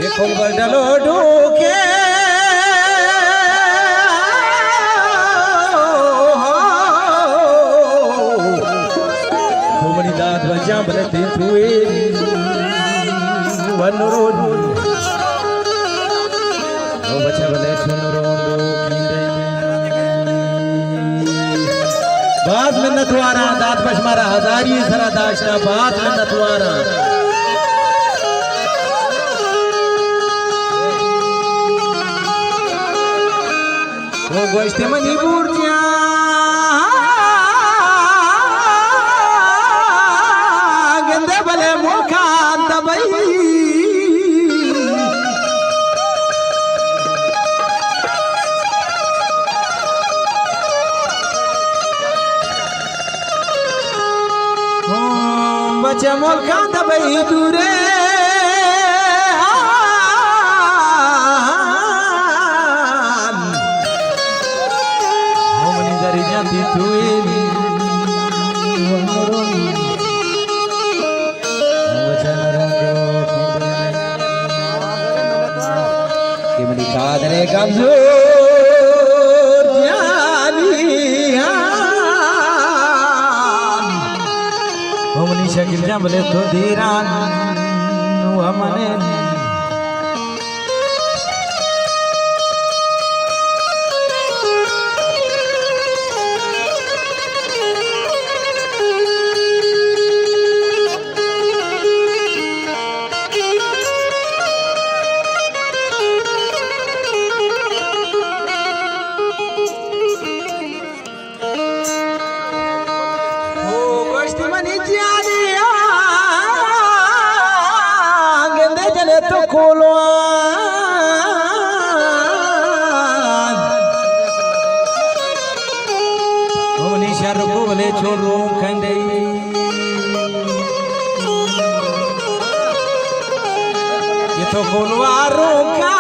खोल पर डलो ढूके घूमनी दाद बजा बलते हुए वनरोड ओ बच्चा बले सुनरोड बात में नथवारा दात पशमारा हजारी सरा दाशना बात में नथवारा वो गोष्टी मनी बुर्जिया गंदे भले मुखा दबई बच्चे मुखा दबई दूरे कादरे कमजोर हमनी शकील जमले तो धीरान हमने तो खोलो हमनी शर को बोले छोड़ो खंडे ये तो खोलो आरो का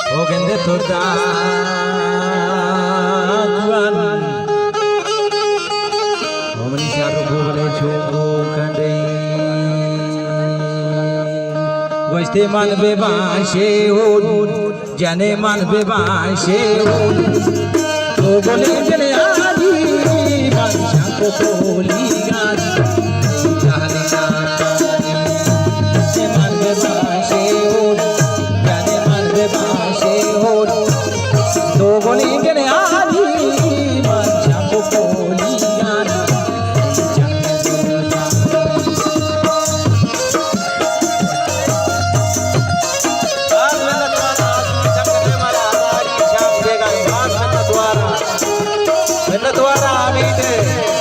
हो गंदे तो दा गोष्टी मन बेबाशे हो जने मन बेबाशे हो तो बोले जने आदि बादशाह को बोली गाजी जाने से मन बेबाशे हो जने मन बेबाशे हो तो बोले जने आदि बादशाह को बोली गाजी द्वारा आमीते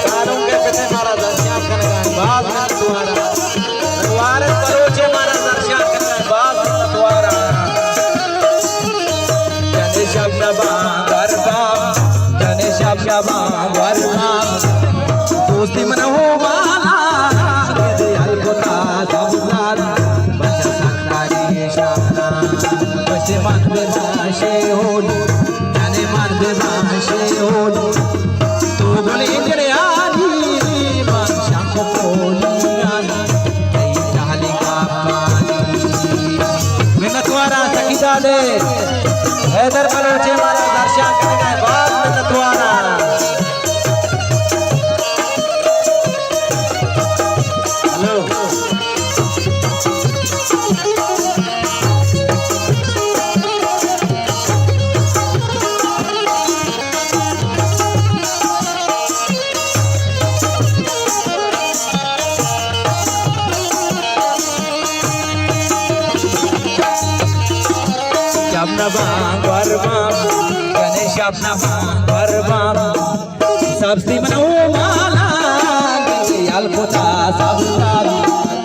कानून के पीछे मारा दर्शन करने का बात में द्वारा द्वारे परोचे मारा दर्शन करने का बात में द्वारा जने शब्द बांगरबा जने शब्द बांगरबा दोस्ती मन हो वाला दे अलगोता सबदार बचा सकतारी शाना बचे मन बेबाशे हो जने मन बेबाशे हो बोले जने आधी बादशाह को बोली गाना कई चाली का पानी मिन्नतवारा सकीदा दे हैदर बलोचे मारा दर्शन करने के बाद मिन्नतवारा हेलो गणेश अपना सबसे मनो माला गल पोता सब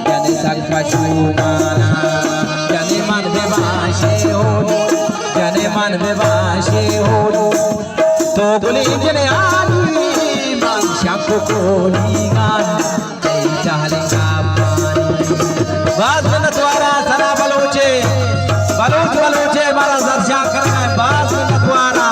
गणेश माला जने मन बेबाशे हो जने मन बेबाशे हो तो बोले जने आदि बादशाह को कोली गान चाहले का बात में द्वारा सरा बलोचे मारा दर्शन करना है बात में द्वारा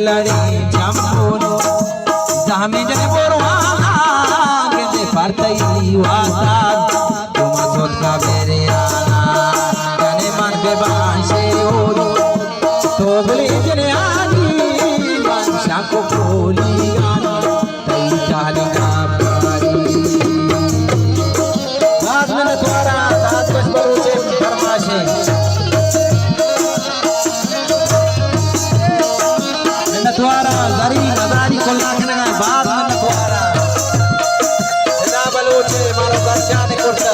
लड़ी जम्बून जहमी जने बोरवाना गेंदे पारतई वाता तुम सोच का बेरे आना जने मन पे बांशे ओरी तो बोले जने आनी बांशा को बोली गाना तई चाली का पारी बाद में द्वारा सात बज बरूचे फरमाशे द्वारा जरी नदारी कोल्ला के ना बात मन द्वारा जना बलूचे मारो दर्शन करता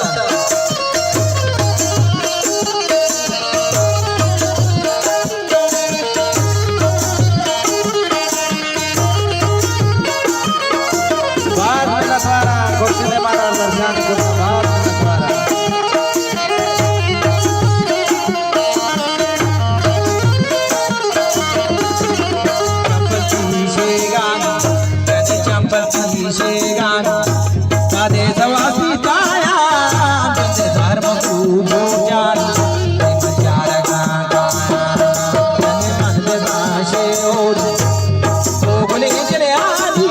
बात मन द्वारा कोशिश मारो दर्शन करता बात मन द्वारा शेगान सादे सवासी ताया जैसे धर्म खूबो जान मचार गाना जने मन में भाषे और तो बोले जने आनी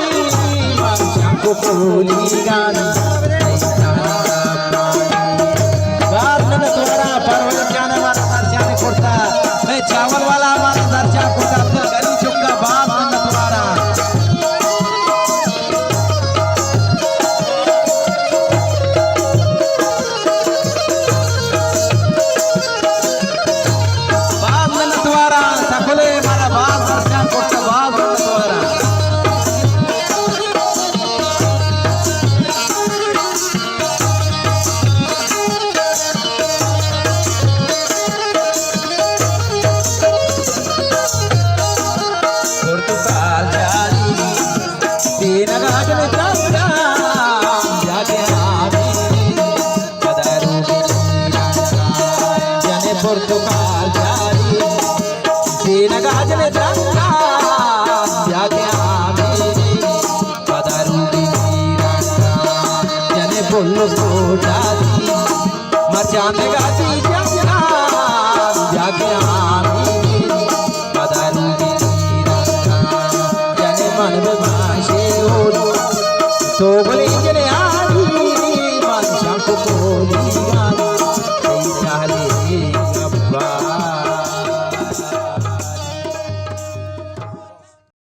बांशा को बोली गाना बात में तुम्हारा परवल क्या न मारा दर्शन करता मैं चावल वाला हमारा दर्शन करता अपना गली चुका बात में तुम्हारा सकले मारा बाप दर्शन करता बाप द्वारा पुर्तगाल जारी तीन गाज में चंदा जाके आवी कदरू जने पुर्तगाल जारी तीन गाज में चंदा जाके आवी कदरू जने बोलो कोटाती मचान गाती जंगा जाके आवी कदरू जने मन में भाषे हो तो बोले